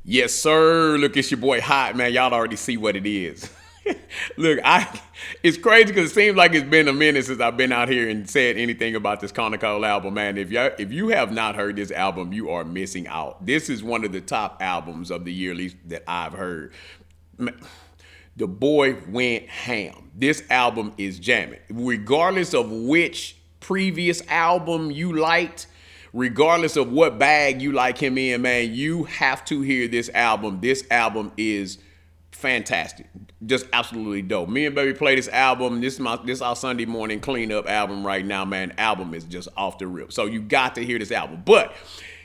Yes, sir. Look, it's your boy Hot, man. Y'all already see what it is. Look, it's crazy because it seems like it's been a minute since I've been out here and said anything about this KONNAKOL album, man. If you have not heard this album, you are missing out. This is one of the top albums of the year, at least that I've heard. The boy went ham. This album is jamming. Regardless of which previous album you liked, regardless of what bag you like him in, man, you have to hear this album. This album is fantastic. Just absolutely dope. Me and Baby play this album. This our Sunday morning cleanup album right now, man. Album is just off the rip. So you got to hear this album. But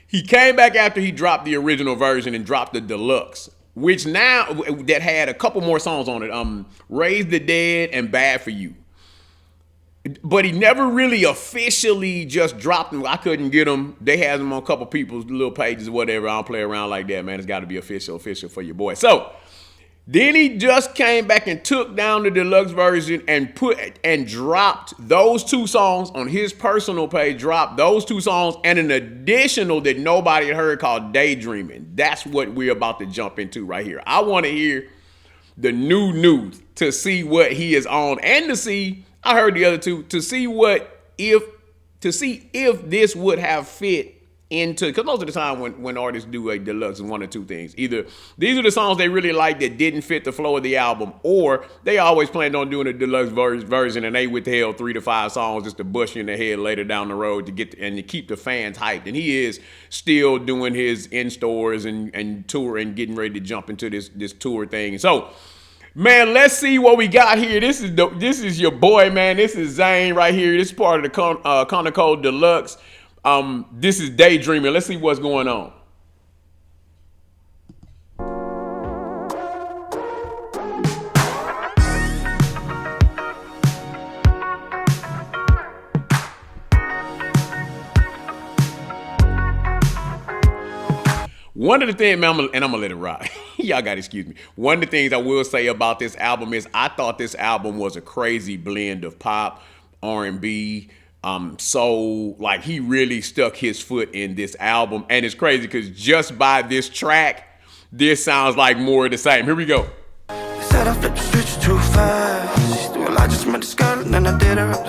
he came back after he dropped the original version and dropped the deluxe, which now that had a couple more songs on it. Raise the Dead and Bad for You. But he never really officially just dropped them. I couldn't get them. They had them on a couple people's little pages or whatever. I don't play around like that, man. It's got to be official for your boy. So then he just came back and took down the deluxe version and dropped those two songs on his personal page. Dropped those two songs and an additional that nobody had heard called Daydreaming. That's what we're about to jump into right here. I want to hear the new to see what he is on and to see. I heard the other two to see if this would have fit into, because most of the time when artists do a deluxe, is one or two things. Either these are the songs they really like that didn't fit the flow of the album, or they always planned on doing a deluxe version and they withheld 3 to 5 songs just to bush you in the head later down the road to keep the fans hyped. And he is still doing his in stores and tour and getting ready to jump into this tour thing. So, man, let's see what we got here. This is your boy, man. This is Zayn right here. This is part of the KONNAKOL Deluxe. This is Daydreaming. Let's see what's going on. One of the things, man, I'm gonna let it rock. Y'all gotta excuse me. One of the things I will say about this album is I thought this album was a crazy blend of pop, R&B, soul. Like, he really stuck his foot in this album. And it's crazy because just by this track, this sounds like more of the same. Here we go. Said I flipped the switch too fast. Doing a lot, just met the girl and then I did her up.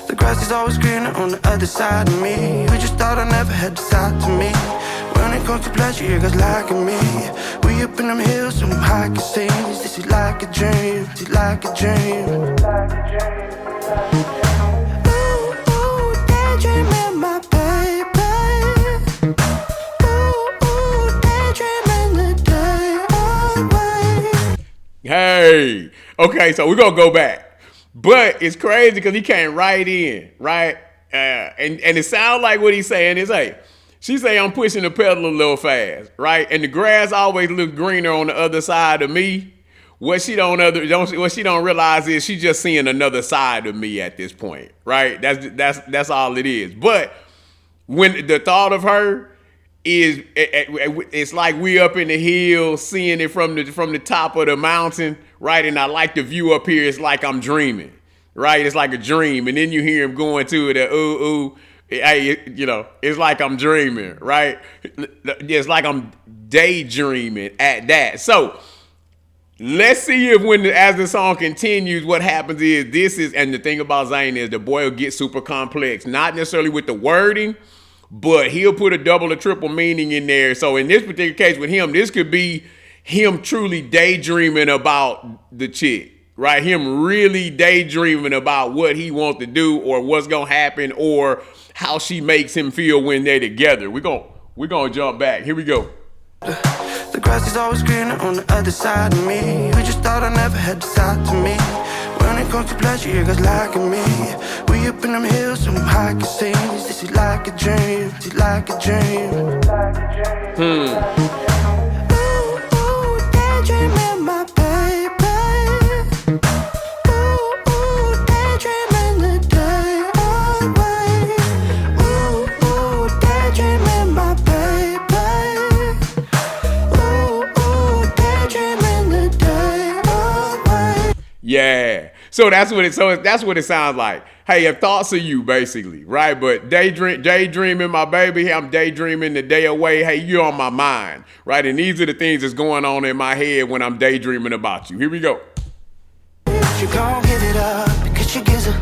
The grass is always greener on the other side of me. We just thought I never had the side to me. When it comes to pleasure, you guys like me. We up in them hills, some high casinos. This is like a dream, this is like a dream. Ooh, ooh, daydreaming, my baby. Ooh, ooh, daydreaming the day away. Hey, okay, so we're gonna go back. But it's crazy because he came right in, right? And it sounds like what he's saying is, hey, she say I'm pushing the pedal a little fast, right? And the grass always looks greener on the other side of me. What she don't realize is she's just seeing another side of me at this point, right? That's all it is. But when the thought of her is, it's like we up in the hills seeing it from the top of the mountain, right? And I like the view up here. It's like I'm dreaming, right? It's like a dream. And then you hear him going to it, ooh, ooh. Hey, you know, it's like I'm dreaming, right? It's like I'm daydreaming at that. So let's see if as the song continues, what happens is and the thing about Zayn is the boy will get super complex, not necessarily with the wording, but he'll put a double or triple meaning in there. So in this particular case with him, this could be him truly daydreaming about the chick, right? Him really daydreaming about what he wants to do or what's going to happen or how she makes him feel when they're together. We're gonna jump back. Here we go. The grass is always greener on the other side of me. We just thought I never had the side to me. When it comes to pleasure, you guys like me. We up in them hills, some high casinos. This is like a dream, this is like a dream. Ooh, ooh, daydreaming, my baby. Ooh, ooh, daydreaming the day away. Ooh, ooh, daydreaming, my baby. Ooh, ooh, daydreaming the day away. Yeah. So that's what it sounds like. Hey, thoughts of you, basically, right? But daydreaming, my baby. I'm daydreaming the day away. Hey, you're on my mind, right? And these are the things that's going on in my head when I'm daydreaming about you. Here we go. You gon' give it up because you gives her.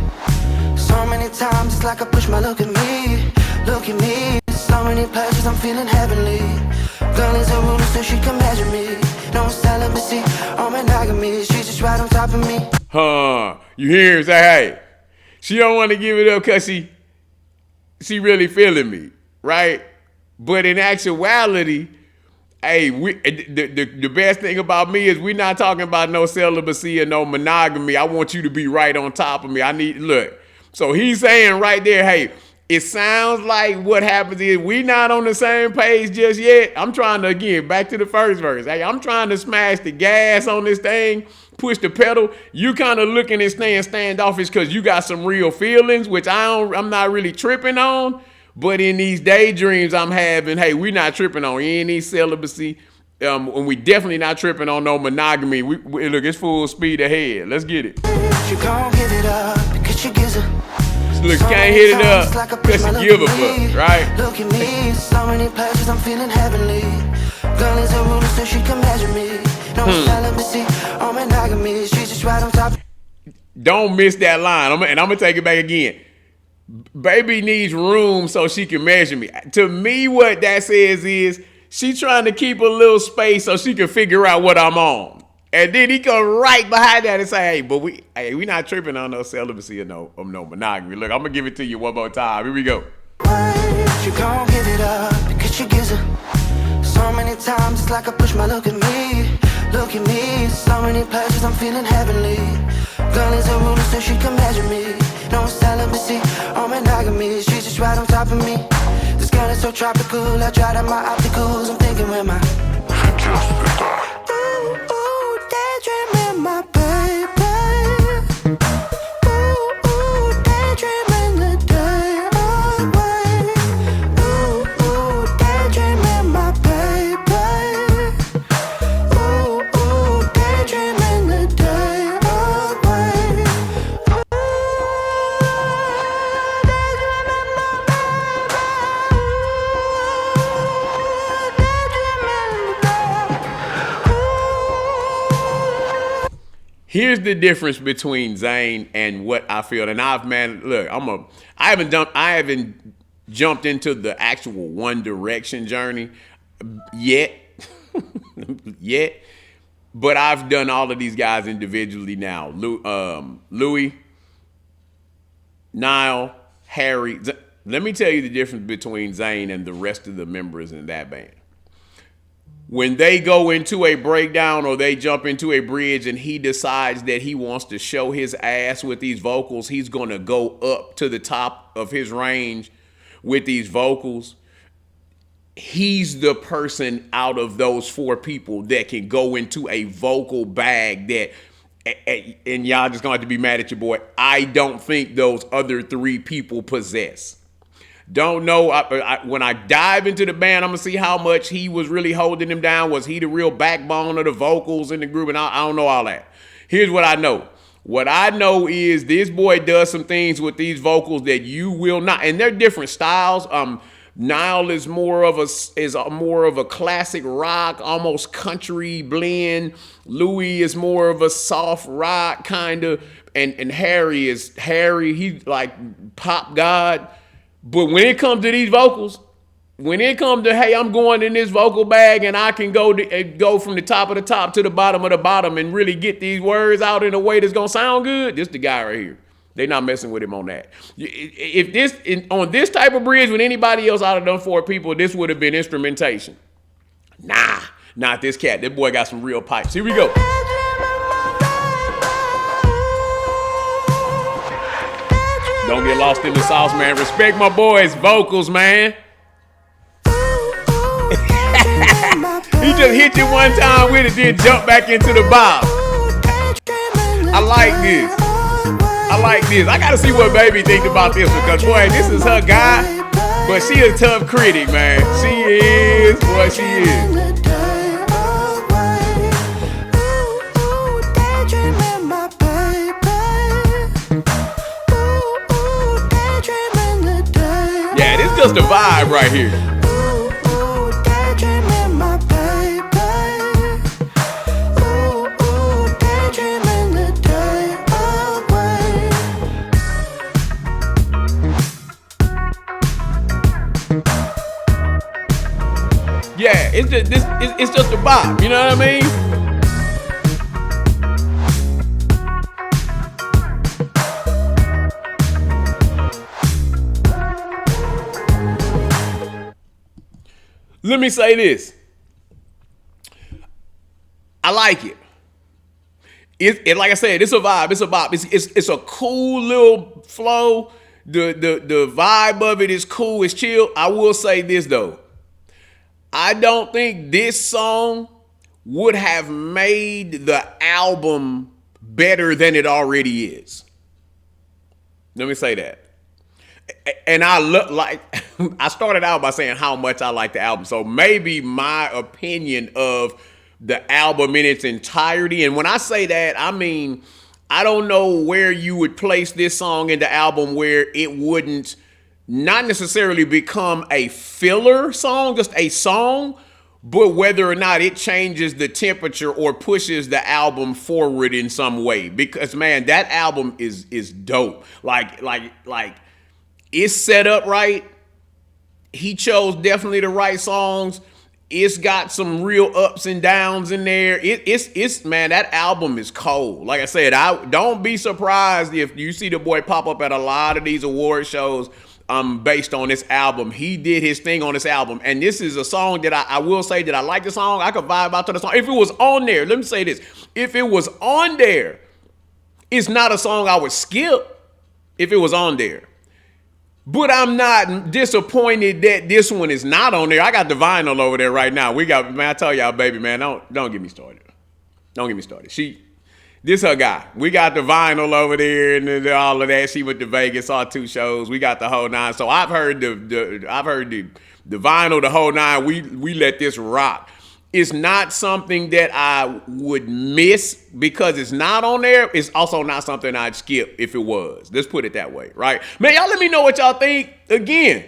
So many times it's like I push my look at me. Look at me. So many pleasures, I'm feeling heavenly. Girl is a ruler so she can measure me. No celibacy or monogamy. She's just right on top of me. You hear him say, hey, she don't want to give it up because she really feeling me, right? But in actuality, hey, the best thing about me is we're not talking about no celibacy or no monogamy. I want you to be right on top of me. Look. So he's saying right there, hey, it sounds like what happens is we not on the same page just yet. I'm trying to, again, back to the first verse. Hey, I'm trying to smash the gas on this thing, push the pedal. You kind of looking and staying standoffish because you got some real feelings, which I'm not really tripping on. But in these daydreams I'm having, hey, we not tripping on any celibacy. And we definitely not tripping on no monogamy. We look, it's full speed ahead. Let's get it. You gon' give it up because you gives her. Look, can't hit it up because you give a fuck, right? Look at me, so many pleasures, I'm feeling heavenly. Girl is a ruler so she can measure me. No celibacy or monogamy, she's just right on top. Don't miss that line, and I'm gonna take it back again. Baby needs room so she can measure me. To me, what that says is she trying to keep a little space so she can figure out what I'm on. And then he come right behind that and say, hey, but we not tripping on no celibacy or no monogamy. Look, I'm gonna give it to you one more time. Here we go. You gon' give it up because you gives her. So many times it's like I push my look at me. Look at me, so many pleasures, I'm feeling heavenly. Girl is a ruler so she can measure me. No celibacy or monogamy, she's just right on top of me. This girl is so tropical, I tried out my opticals. I'm thinking with my ooh, daydreaming, my baby. Ooh, daydreaming the day away. Ooh, daydreaming, my baby. Ooh, daydreaming the day away. Here's the difference between Zayn and what I feel. And I haven't jumped into the actual One Direction journey yet. But I've done all of these guys individually now. Louis, Niall, Harry. Let me tell you the difference between Zayn and the rest of the members in that band. When they go into a breakdown or they jump into a bridge and he decides that he wants to show his ass with these vocals, he's going to go up to the top of his range with these vocals. He's the person out of those four people that can go into a vocal bag that, and y'all just going to have to be mad at your boy, I don't think those other three people possess. Don't know. When I dive into the band, I'm going to see how much he was really holding them down. Was he the real backbone of the vocals in the group? And I don't know all that. Here's what I know. What I know is this boy does some things with these vocals that you will not. And they're different styles. Niall is more of a classic rock, almost country blend. Louis is more of a soft rock kind of. And Harry. He's like pop god. But when it comes to these vocals, when it comes to, hey, I'm going in this vocal bag and I can go from the top of the top to the bottom of the bottom and really get these words out in a way that's going to sound good, this the guy right here. They're not messing with him on that. On this type of bridge with anybody else out of them four people, this would have been instrumentation. Nah, not this cat. That boy got some real pipes. Here we go. Don't get lost in the sauce, man. Respect my boy's vocals, man. He just hit you one time with it, then jump back into the bob. I like this. I gotta see what baby thinks about this because, boy, this is her guy. But she a tough critic, man. She is. Boy, she is. just a vibe right here. Ooh, daydreaming, my baby. Ooh, daydreaming the day away. Yeah, it's just it's just a vibe. You know what I mean? Let me say this. I like it. It like I said, it's a vibe. It's a vibe. It's a cool little flow. The vibe of it is cool. It's chill. I will say this though. I don't think this song would have made the album better than it already is. Let me say that. And I look like I started out by saying how much I like the album. So maybe my opinion of the album in its entirety. And when I say that, I mean, I don't know where you would place this song in the album where it wouldn't not necessarily become a filler song, just a song, but whether or not it changes the temperature or pushes the album forward in some way. Because man, that album is dope. Like it's set up right. He chose definitely the right songs. It's got some real ups and downs in there. It's man, that album is cold. Like I said, I don't be surprised if you see the boy pop up at a lot of these award shows based on this album. He did his thing on this album. And this is a song that I will say that I like the song. I could vibe out to the song. If it was on there, let me say this. If it was on there, it's not a song I would skip if it was on there. But I'm not disappointed that this one is not on there. I got the vinyl over there right now. We got, man, I tell y'all, baby, man, don't get me started. Don't get me started. This her guy. We got the vinyl over there and all of that. She went to Vegas, saw 2 shows. We got the whole 9. So I've heard the vinyl, the whole 9. We let this rock. It's not something that I would miss because it's not on there. It's also not something I'd skip if it was. Let's put it that way, right? Man, y'all let me know what y'all think. Again,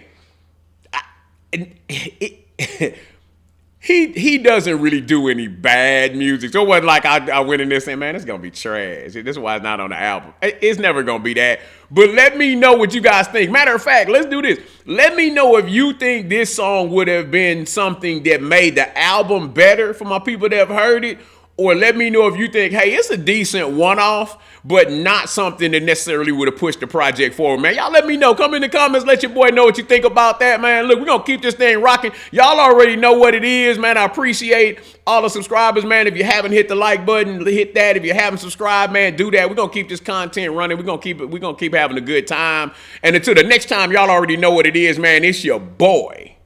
he doesn't really do any bad music. So it wasn't like I went in there saying, man, it's going to be trash. This is why it's not on the album. It's never going to be that. But let me know what you guys think. Matter of fact, let's do this. Let me know if you think this song would have been something that made the album better for my people that have heard it. Or let me know if you think, hey, it's a decent one-off, but not something that necessarily would have pushed the project forward, man. Y'all let me know. Come in the comments. Let your boy know what you think about that, man. Look, we're going to keep this thing rocking. Y'all already know what it is, man. I appreciate all the subscribers, man. If you haven't hit the like button, hit that. If you haven't subscribed, man, do that. We're going to keep this content running. We're going to keep having a good time. And until the next time, y'all already know what it is, man. It's your boy.